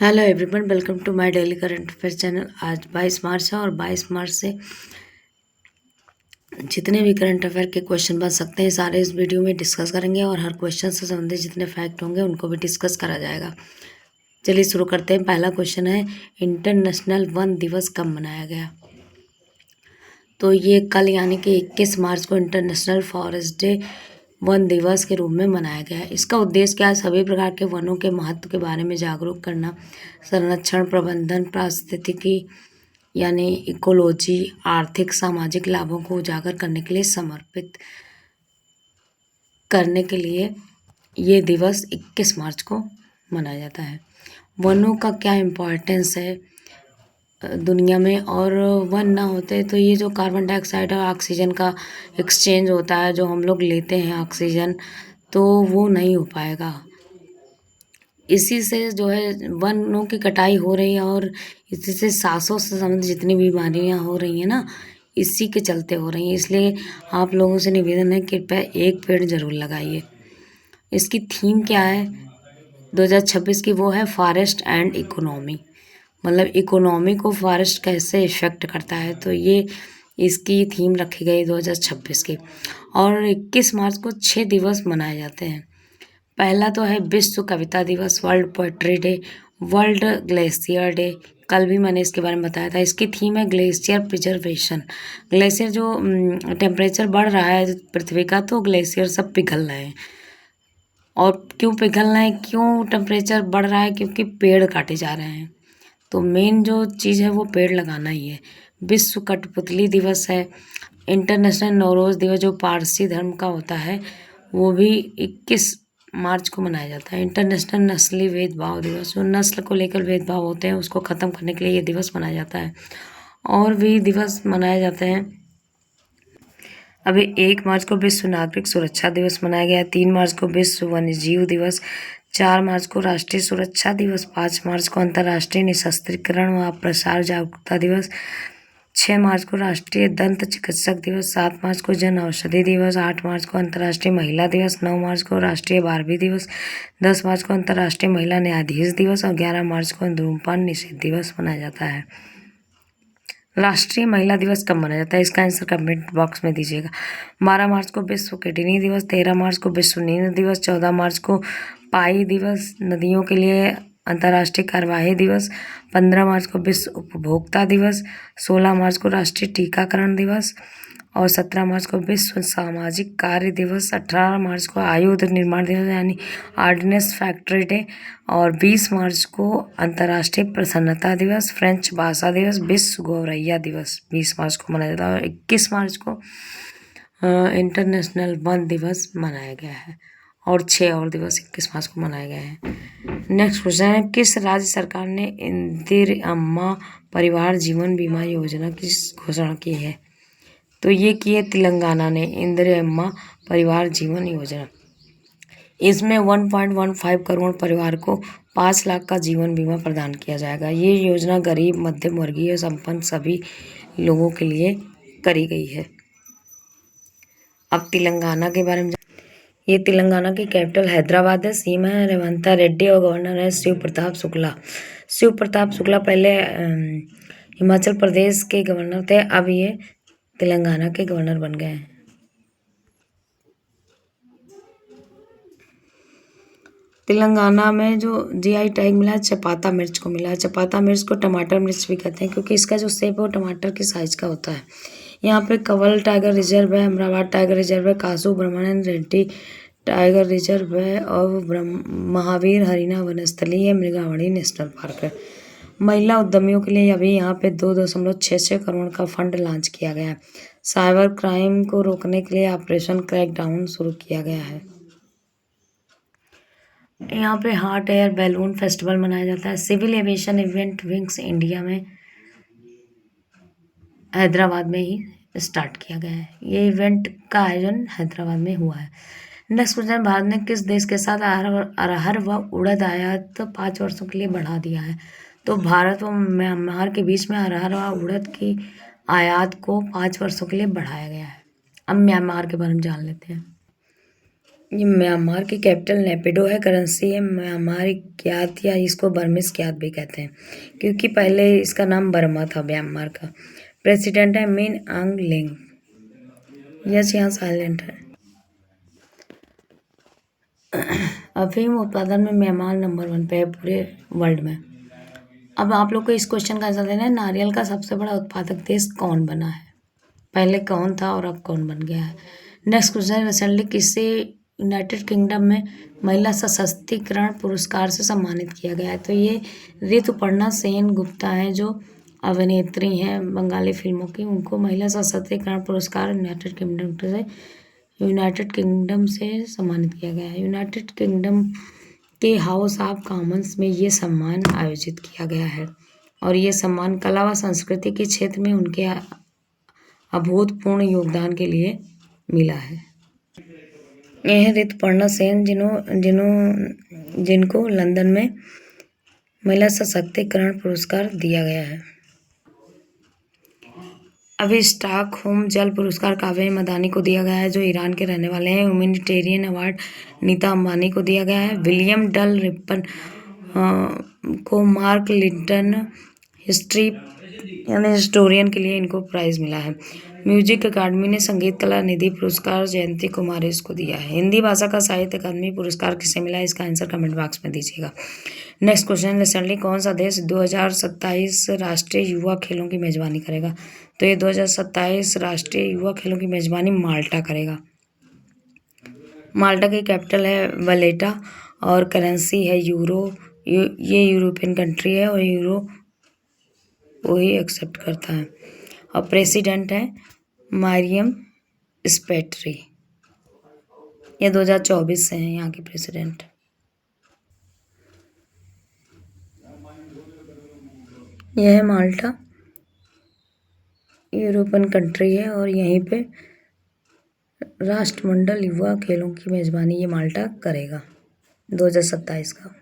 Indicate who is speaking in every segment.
Speaker 1: Hello everyone, welcome to my daily current affair channel. आज 22 मार्च है और 22 मार्च से जितने भी करंट अफेयर के क्वेश्चन बन सकते हैं सारे इस वीडियो में डिस्कस करेंगे और हर क्वेश्चन से संबंधित जितने फैक्ट होंगे उनको भी डिस्कस करा जाएगा। चलिए शुरू करते हैं। पहला क्वेश्चन है, इंटरनेशनल वन दिवस कब मनाया गया? तो ये कल यानी कि 21 मार्च को इंटरनेशनल फॉरेस्ट डे वन दिवस के रूप में मनाया गया है। इसका उद्देश्य क्या है? सभी प्रकार के वनों के महत्व के बारे में जागरूक करना, संरक्षण, प्रबंधन, पारिस्थितिकी यानी इकोलॉजी, आर्थिक सामाजिक लाभों को उजागर करने के लिए समर्पित करने के लिए ये दिवस 21 मार्च को मनाया जाता है। वनों का क्या इम्पोर्टेंस है दुनिया में, और वन ना होते तो ये जो कार्बन डाइऑक्साइड और ऑक्सीजन का एक्सचेंज होता है, जो हम लोग लेते हैं ऑक्सीजन, तो वो नहीं हो पाएगा। इसी से जो है वनों की कटाई हो रही है और इसी से सांसों से संबंधित जितनी बीमारियां हो रही हैं ना, इसी के चलते हो रही हैं। इसलिए आप लोगों से निवेदन है, कृपया एक पेड़ जरूर लगाइए। इसकी थीम क्या है 2026 की? वो है फॉरेस्ट एंड इकोनॉमी, मतलब इकोनॉमी को फॉरेस्ट कैसे इफेक्ट करता है, तो ये इसकी थीम रखी गई 2026 की। और 21 मार्च को 6 दिवस मनाए जाते हैं। पहला तो है विश्व कविता दिवस, world poetry day, world glacier day. कल भी मैंने इसके बारे में बताया था। इसकी थीम है ग्लेशियर प्रिजर्वेशन। ग्लेशियर जो टेम्परेचर बढ़ रहा है पृथ्वी का, तो ग्लेशियर सब पिघल रहे हैं। और क्यों पिघल रहे हैं, क्यों टेम्परेचर बढ़ रहा है? क्योंकि पेड़ काटे जा रहे हैं। तो मेन जो चीज़ है वो पेड़ लगाना ही है। विश्व कठपुतली दिवस है। इंटरनेशनल नौरोज़ दिवस जो पारसी धर्म का होता है, वो भी 21 मार्च को मनाया जाता है। इंटरनेशनल नस्ली भेदभाव दिवस, जो नस्ल को लेकर भेदभाव होते हैं उसको ख़त्म करने के लिए ये दिवस मनाया जाता है। और भी दिवस मनाए जाते हैं। अभी 1 मार्च को विश्व नागरिक सुरक्षा दिवस मनाया गया। 3 मार्च को विश्व वन्यजीव दिवस। 4 मार्च को राष्ट्रीय सुरक्षा दिवस। 5 मार्च को अंतर्राष्ट्रीय निशस्त्रीकरण व प्रसार जागरूकता दिवस। 6 मार्च को राष्ट्रीय दंत चिकित्सक दिवस। 7 मार्च को जन औषधि दिवस। 8 मार्च को अंतर्राष्ट्रीय महिला दिवस। 9 मार्च को राष्ट्रीय बारहवीं दिवस। 10 मार्च को अंतर्राष्ट्रीय महिला न्यायाधीश दिवस और 11 मार्च को धूम्रपान निषेध दिवस मनाया जाता है। राष्ट्रीय महिला दिवस कब मनाया जाता है? इसका आंसर कमेंट बॉक्स में दीजिएगा। 12 मार्च को विश्व किडनी दिवस। 13 मार्च को विश्व नींद दिवस। 14 मार्च को पाई दिवस, नदियों के लिए अंतर्राष्ट्रीय कार्यवाही दिवस। 15 मार्च को विश्व उपभोक्ता दिवस। 16 मार्च को राष्ट्रीय टीकाकरण दिवस और 17 मार्च को विश्व सामाजिक कार्य दिवस। 18 मार्च को आयुध निर्माण दिवस यानी ऑर्डिनेंस फैक्ट्री डे और 20 मार्च को अंतर्राष्ट्रीय प्रसन्नता दिवस, फ्रेंच भाषा दिवस, विश्व गौरैया दिवस 20 मार्च को मनाया जाता है। और 21 मार्च को इंटरनेशनल वन दिवस मनाया गया है और 6 और दिवस 21 मार्च को मनाए गए हैं। नेक्स्ट क्वेश्चन है, किस राज्य सरकार ने इंदिरा अम्मा परिवार जीवन बीमा योजना की घोषणा की है? तो ये की है तेलंगाना ने, इंदिरा अम्मा परिवार जीवन योजना। इसमें 1.15 करोड़ परिवार को 5 लाख का जीवन बीमा प्रदान किया जाएगा। ये योजना गरीब, मध्यम वर्गीय, संपन्न सभी लोगों के लिए करी गई है। अब तेलंगाना के बारे में, ये तेलंगाना की कैपिटल हैदराबाद है। सीएम है रेवंता रेड्डी और गवर्नर है शिव प्रताप शुक्ला। शिव प्रताप शुक्ला पहले हिमाचल प्रदेश के गवर्नर थे, अब ये तेलंगाना के गवर्नर बन गए हैं। तेलंगाना में जो जीआई टैग मिला है चपाता मिर्च को मिला है। चपाता मिर्च को टमाटर मिर्च भी कहते हैं क्योंकि इसका जो शेप है वो टमाटर की साइज का होता है। यहाँ पे कंवल टाइगर रिजर्व है, अमरावती टाइगर रिजर्व है, कासू ब्रह्मानंद रेड्डी टाइगर रिजर्व है और महावीर हरिना वनस्थली है, मृगावणी नेशनल पार्क है। महिला उद्यमियों के लिए अभी यहाँ पे 2.66 करोड़ का फंड लॉन्च किया गया है। साइबर क्राइम को रोकने के लिए ऑपरेशन क्रैकडाउन शुरू किया गया है। यहाँ पे हॉट एयर बैलून फेस्टिवल मनाया जाता है। Civil aviation event wings India में हैदराबाद में ही स्टार्ट किया गया है। ये इवेंट का आयोजन हैदराबाद में हुआ है। नेक्स्ट क्वेश्चन, भारत ने किस देश के साथ अरहर व उड़द आयात 5 वर्षों के लिए बढ़ा दिया है? तो भारत व म्यांमार के बीच में अरहर व उड़द की आयात को 5 वर्षों के लिए बढ़ाया गया है। अब म्यांमार के बारे में जान लेते हैं। ये म्यांमार की कैपिटल नेपिडो है। करेंसी है म्यांमार क्यात या इसको बर्मिस क्यात भी कहते हैं क्योंकि पहले इसका नाम बर्मा था म्यांमार का। प्रेसिडेंट है मिन आंग लिंग। यस, यहाँ साइलेंट है। अफीम उत्पादन में म्यांमार नंबर 1 पे है पूरे वर्ल्ड में। अब आप लोग को इस क्वेश्चन का आंसर देना है, नारियल का सबसे बड़ा उत्पादक देश कौन बना है? पहले कौन था और अब कौन बन गया है? नेक्स्ट क्वेश्चन, रिसेंटली किसे यूनाइटेड किंगडम में महिला सशक्तिकरण पुरस्कार से सम्मानित किया गया है? तो ये ऋतुपर्णा सेन गुप्ता है, जो अभिनेत्री हैं बंगाली फिल्मों की। उनको महिला सशक्तिकरण पुरस्कार यूनाइटेड किंगडम से सम्मानित किया गया है। यूनाइटेड किंगडम के हाउस ऑफ कॉमन्स में ये सम्मान आयोजित किया गया है और ये सम्मान कला व संस्कृति के क्षेत्र में उनके अभूतपूर्व योगदान के लिए मिला है। यह है ऋतुपर्णा सेन, जिनको लंदन में महिला सशक्तिकरण पुरस्कार दिया गया है। अभी स्टॉकहोम जल पुरस्कार काव्या मदानी को दिया गया है, जो ईरान के रहने वाले हैं। ह्यूमैनिटेरियन अवार्ड नीता अंबानी को दिया गया है। विलियम डल रिपन को मार्क लिंटन हिस्टोरियन के लिए इनको प्राइज मिला है। म्यूजिक अकादमी ने संगीत कला निधि पुरस्कार जयंती कुमारेश को दिया है। हिंदी भाषा का साहित्य अकादमी पुरस्कार किसे मिला? इसका आंसर कमेंट बॉक्स में दीजिएगा। नेक्स्ट क्वेश्चन, रिसेंटली कौन सा देश 2027 राष्ट्रीय युवा खेलों की मेजबानी करेगा? तो ये 2027 राष्ट्रीय युवा खेलों की मेजबानी माल्टा करेगा। माल्टा की कैपिटल है वलेटा और करेंसी है यूरो। ये यूरोपियन कंट्री है और यूरो वही एक्सेप्ट करता है। और प्रेसिडेंट है मारियम स्पेट्री। ये 2024 से हैं यहाँ के प्रेसिडेंट। यह है माल्टा, यूरोपियन कंट्री है और यहीं पे राष्ट्रमंडल युवा खेलों की मेजबानी ये माल्टा करेगा 2027 का।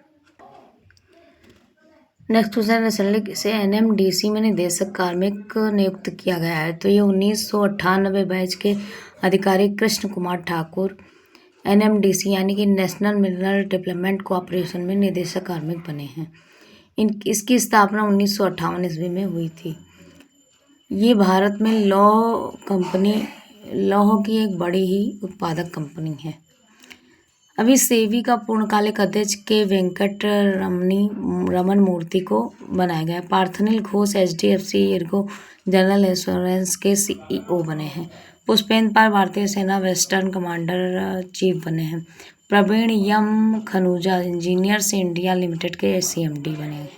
Speaker 1: नेक्स्ट क्वेश्चन, रिसेंटली से एनएमडीसी में निदेशक कार्मिक नियुक्त किया गया है? तो ये 1998 बैच के अधिकारी कृष्ण कुमार ठाकुर एनएमडीसी यानी कि नेशनल मिनरल डेवलपमेंट कॉरपोरेशन में निदेशक कार्मिक बने हैं। इसकी स्थापना 1958 ईस्वी में हुई थी। ये भारत में लौह की एक बड़ी ही उत्पादक कंपनी है। अभी सेवी का पूर्णकालिक अध्यक्ष के वेंकट रमन मूर्ति को बनाया गया। Parthanil Ghosh HDFC Ergo general insurance के CEO बने हैं। पुष्पेंद्र पाल भारतीय सेना वेस्टर्न कमांडर चीफ बने हैं। प्रवीण यम खनूजा इंजीनियर्स इंडिया लिमिटेड के CMD बने हैं।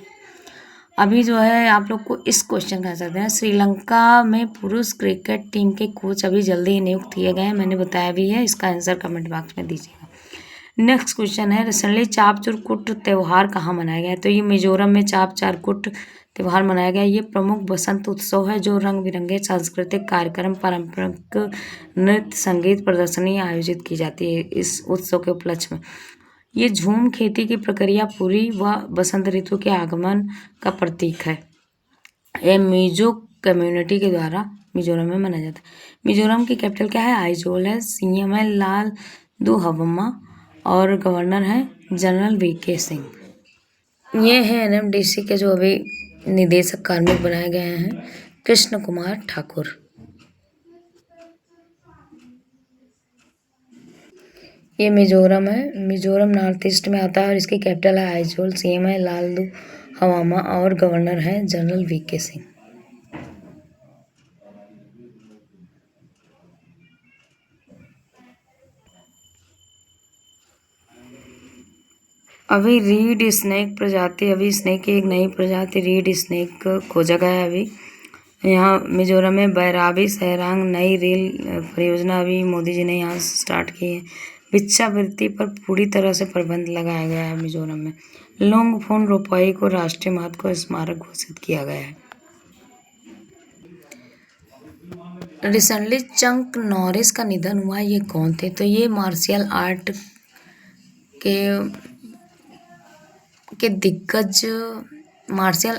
Speaker 1: अभी जो है आप लोग को इस क्वेश्चन का आंसर देना है। श्रीलंका में पुरुष क्रिकेट टीम के कोच अभी जल्दी ही नियुक्त किए गए हैं, मैंने बताया भी है। इसका आंसर कमेंट बॉक्स में दीजिएगा। नेक्स्ट क्वेश्चन है, रिसेंटली चापचूरकुट त्यौहार कहाँ मनाया गया है? तो ये मिजोरम में चापचारकुट त्यौहार मनाया गया। ये प्रमुख बसंत उत्सव है जो रंग बिरंगे सांस्कृतिक कार्यक्रम, पारंपरिक नृत्य, संगीत प्रदर्शनी आयोजित की जाती है इस उत्सव के उपलक्ष्य में। ये झूम खेती की प्रक्रिया पूरी व बसंत ऋतु के आगमन का प्रतीक है। यह मिजो कम्युनिटी के द्वारा मिजोरम में मनाया जाता है। मिजोरम की कैपिटल क्या है? आइजोल है। CM है लाल दुहवम्मा और गवर्नर है जनरल VK सिंह। ये है NMDC के जो अभी निदेशक कार्मिक बनाए गए हैं कृष्ण कुमार ठाकुर। ये मिजोरम है। मिजोरम नॉर्थ ईस्ट में आता है और इसकी कैपिटल है आइजोल। CM है लालदू हवामा और गवर्नर है जनरल VK सिंह। अभी रीड स्नेक प्रजाति, अभी स्नेक की एक नई प्रजाति रीड स्नेक खोजा गया है। अभी यहाँ मिजोरम में बैराबी सैरांग नई रेल परियोजना अभी मोदी जी ने यहाँ स्टार्ट की है। भिक्षावृत्ति पर पूरी तरह से प्रतिबंध लगाया गया है मिजोरम में। लोंगफोन रोपाई को राष्ट्रीय महत्व स्मारक घोषित किया गया है। रिसेंटली चंक नॉरिस का निधन हुआ, ये कौन थे? तो ये मार्शल आर्ट के दिग्गज, मार्शल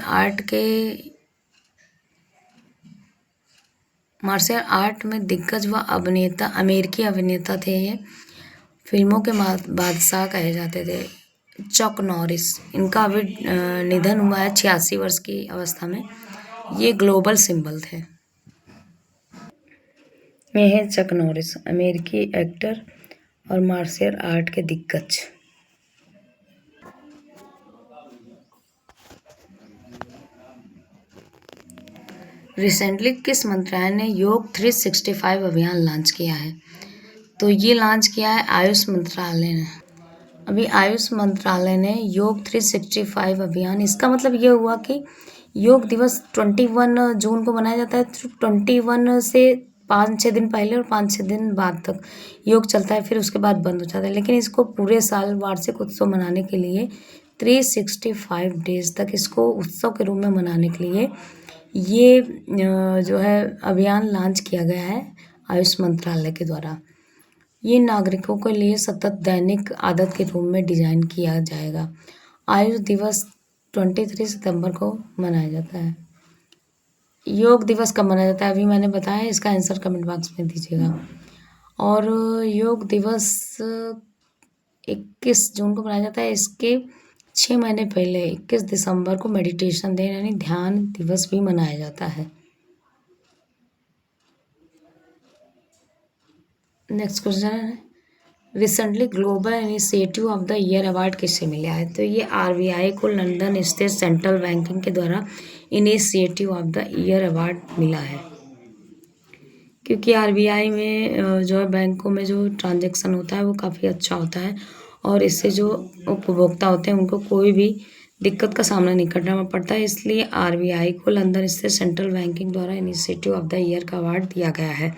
Speaker 1: आर्ट में दिग्गज व अभिनेता, अमेरिकी अभिनेता थे ये। फिल्मों के बादशाह कहे जाते थे चक नॉरिस। इनका अभी निधन हुआ है 86 वर्ष की अवस्था में। ये ग्लोबल सिंबल थे। ये है चक नॉरिस, अमेरिकी एक्टर और मार्शल आर्ट के दिग्गज। रिसेंटली किस मंत्रालय ने योग 365 अभियान लॉन्च किया है? तो ये लॉन्च किया है आयुष मंत्रालय ने। अभी आयुष मंत्रालय ने योग 365 अभियान, इसका मतलब ये हुआ कि योग दिवस 21 जून को मनाया जाता है। तो 21 से 5-6 दिन पहले और 5-6 दिन बाद तक योग चलता है, फिर उसके बाद बंद हो जाता है। लेकिन इसको पूरे साल वार्षिक उत्सव मनाने के लिए 365 डेज तक इसको उत्सव के रूप में मनाने के लिए ये जो है अभियान लॉन्च किया गया है आयुष मंत्रालय के द्वारा। ये नागरिकों के लिए सतत दैनिक आदत के रूप में डिजाइन किया जाएगा। आयुष दिवस 23 सितंबर को मनाया जाता है। योग दिवस कब मनाया जाता है अभी मैंने बताया, इसका आंसर कमेंट बॉक्स में दीजिएगा। और योग दिवस 21 जून को मनाया जाता है। इसके 6 महीने पहले 21 दिसंबर को मेडिटेशन डे यानी ध्यान दिवस भी मनाया जाता है। नेक्स्ट क्वेश्चन है, recently global initiative of the year award किससे मिला है? तो ये आरबीआई को लंदन स्थित सेंट्रल बैंकिंग के द्वारा initiative of the year award मिला है। क्योंकि आरबीआई में जो है बैंकों में जो ट्रांजैक्शन होता है वो काफ़ी अच्छा होता है और इससे जो उपभोक्ता होते हैं उनको कोई भी दिक्कत का सामना नहीं करना पड़ता है। इसलिए आरबीआई को लंदन स्थित सेंट्रल बैंकिंग द्वारा इनिशिएटिव ऑफ द ईयर का अवार्ड दिया गया है।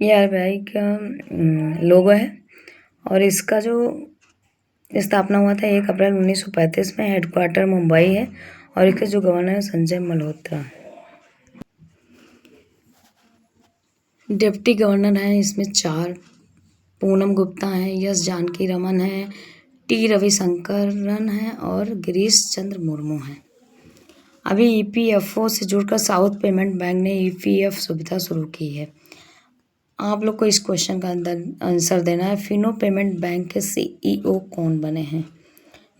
Speaker 1: ये आरबीआई का लोगो है और इसका जो स्थापना हुआ था 1 अप्रैल 1935 में। हेडक्वार्टर मुंबई है और इसके जो गवर्नर है संजय मल्होत्रा। डिप्टी गवर्नर हैं इसमें 4, पूनम गुप्ता हैं, यस जानकी रमन है, टी रविशंकरन हैं और गिरीश चंद्र मुर्मू हैं। अभी ईपीएफओ से जुड़कर साउथ पेमेंट बैंक ने ईपीएफ सुविधा शुरू की है। आप लोग को इस क्वेश्चन का आंसर देना है, फिनो पेमेंट बैंक के सीईओ कौन बने हैं?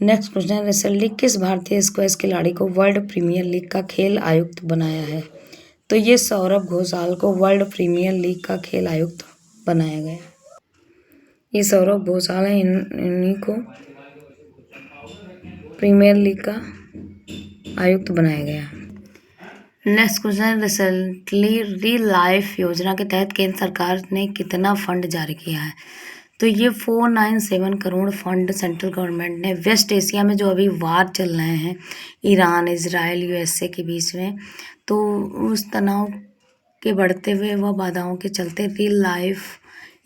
Speaker 1: नेक्स्ट क्वेश्चन, रिसेंटली किस भारतीय स्क्वैश खिलाड़ी को वर्ल्ड प्रीमियर लीग का खेल आयुक्त बनाया है? तो ये सौरभ घोषाल को वर्ल्ड प्रीमियर लीग का खेल आयुक्त बनाया गया। ये सौरभ घोषाल है, इन्हीं को प्रीमियर लीग का आयुक्त बनाया गया। Next question, recently reel life योजना के तहत केंद्र सरकार ने कितना फंड जारी किया है? तो ये 497 करोड़ फंड सेंट्रल गवर्नमेंट ने वेस्ट एशिया में जो अभी वार चल रहे हैं ईरान इजराइल यूएसए के बीच में, तो उस तनाव के बढ़ते हुए व बाधाओं के चलते रील लाइफ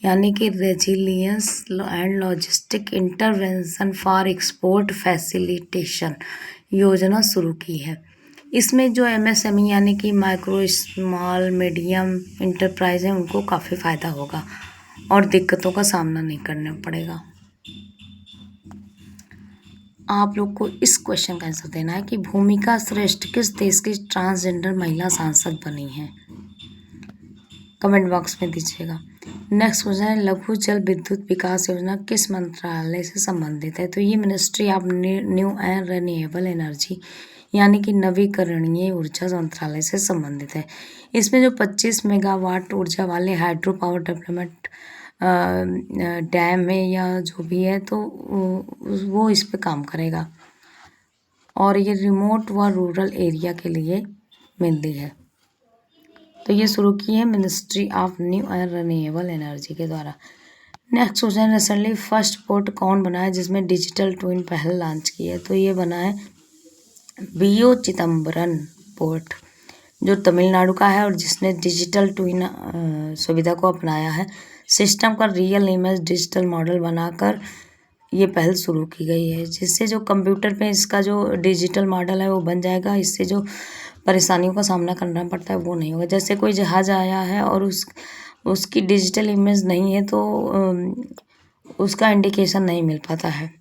Speaker 1: यानी कि resilience and logistic intervention for export facilitation योजना शुरू की है। इसमें जो एमएसएमई यानी कि माइक्रो स्मॉल मीडियम इंटरप्राइज हैं उनको काफ़ी फ़ायदा होगा और दिक्कतों का सामना नहीं करना पड़ेगा। आप लोग को इस क्वेश्चन का आंसर देना है कि भूमिका श्रेष्ठ किस देश की ट्रांसजेंडर महिला सांसद बनी है? कमेंट बॉक्स में दीजिएगा। नेक्स्ट क्वेश्चन है, लघु जल विद्युत विकास योजना किस मंत्रालय से संबंधित है? तो ये ministry of new and renewable energy यानी कि नवीकरणीय ऊर्जा मंत्रालय से संबंधित है। इसमें जो 25 मेगावाट ऊर्जा वाले हाइड्रो पावर डेवलपमेंट डैम है या जो भी है तो वो इस पे काम करेगा और ये रिमोट व रूरल एरिया के लिए मिलती है। तो ये शुरू की है ministry of new and renewable energy के द्वारा। Next question, recently first port कौन बना है जिसमें डिजिटल ट्विन पहल लॉन्च की है? तो ये बना है बीओ चिदम्बरम पोर्ट जो तमिलनाडु का है और जिसने डिजिटल ट्विन सुविधा को अपनाया है। सिस्टम का रियल इमेज डिजिटल मॉडल बनाकर ये पहल शुरू की गई है जिससे जो कंप्यूटर पे इसका जो डिजिटल मॉडल है वो बन जाएगा। इससे जो परेशानियों का सामना करना पड़ता है वो नहीं होगा। जैसे कोई जहाज़ आया है और उसकी डिजिटल इमेज नहीं है तो उसका इंडिकेशन नहीं मिल पाता है।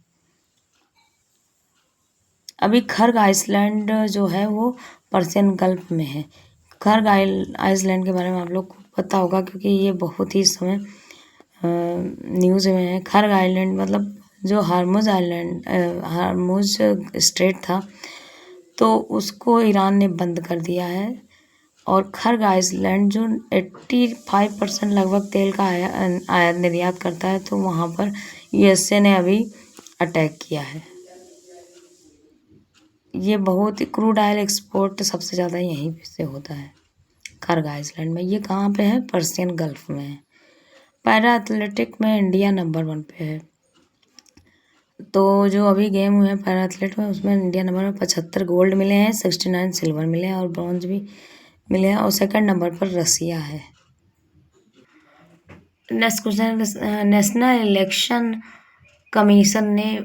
Speaker 1: अभी खर्ग आइसलैंड जो है वो पर्शियन गल्फ में है। खर्ग आइसलैंड के बारे में आप लोग को पता होगा क्योंकि ये बहुत ही इस समय न्यूज़ में है। खर्ग आइलैंड मतलब जो हार्मुज आइलैंड हार्मुज स्ट्रेट था, तो उसको ईरान ने बंद कर दिया है। और खर्ग आइलैंड जो 85% लगभग तेल का आयात निर्यात करता है, तो वहाँ पर यूएसए ने अभी अटैक किया है। ये बहुत क्रूड ऑयल एक्सपोर्ट सबसे ज़्यादा यहीं से होता है, खर्ग आइलैंड में। ये कहाँ पे है? पर्शियन गल्फ में है। पैरा एथलेटिक में इंडिया नंबर 1 पे है। तो जो अभी गेम हुए हैं पैरा एथलेट में, उसमें इंडिया नंबर 75 गोल्ड मिले हैं, 69 सिल्वर मिले हैं और ब्रॉन्ज भी मिले हैं, और सेकंड नंबर पर रसिया है। Next question, national election commission ने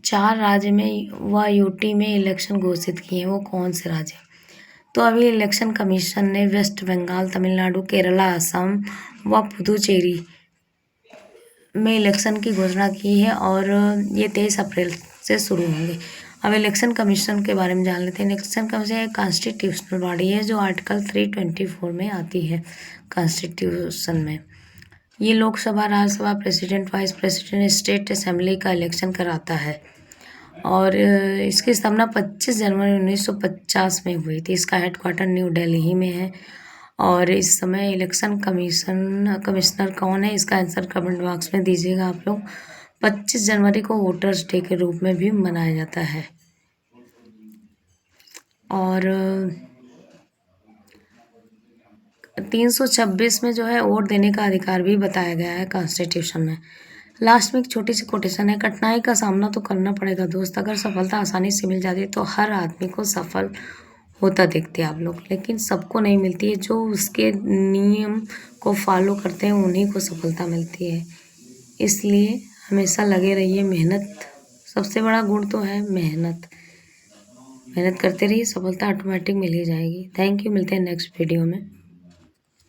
Speaker 1: 4 राज्य में व यूटी में इलेक्शन घोषित किए हैं। वो कौन से राज्य? तो अभी इलेक्शन कमीशन ने वेस्ट बंगाल, तमिलनाडु, केरला, असम व पुदुचेरी में इलेक्शन की घोषणा की है और ये 23 अप्रैल से शुरू होंगे। अब इलेक्शन कमीशन के बारे में जान लेते हैं। इलेक्शन कमीशन एक कॉन्स्टिट्यूशनल बॉडी है जो आर्टिकल 324 में आती है कॉन्स्टिट्यूशन में। ये Lok Sabha, Rajya Sabha, president, vice president, state assembly का इलेक्शन कराता है। और इसकी स्थापना 25 जनवरी 1950 में हुई थी। इसका हेडक्वार्टर न्यू दिल्ली में है। और इस समय इलेक्शन कमिश्नर कौन है, इसका आंसर कमेंट बॉक्स में दीजिएगा आप लोग। 25 जनवरी को वोटर्स डे के रूप में भी मनाया जाता है। और 326 में जो है वोट देने का अधिकार भी बताया गया है कॉन्स्टिट्यूशन में। लास्ट में एक छोटी सी कोटेशन है, कठिनाई का सामना तो करना पड़ेगा दोस्त, अगर सफलता आसानी से मिल जाती है तो हर आदमी को सफल होता देखते हैं आप लोग, लेकिन सबको नहीं मिलती है। जो उसके नियम को फॉलो करते हैं उन्हीं को सफलता मिलती है। इसलिए हमेशा लगे रहिए, मेहनत सबसे बड़ा गुण तो है मेहनत। मेहनत करते रहिए, सफलता ऑटोमेटिक मिल ही जाएगी। थैंक यू, मिलते हैं नेक्स्ट वीडियो में।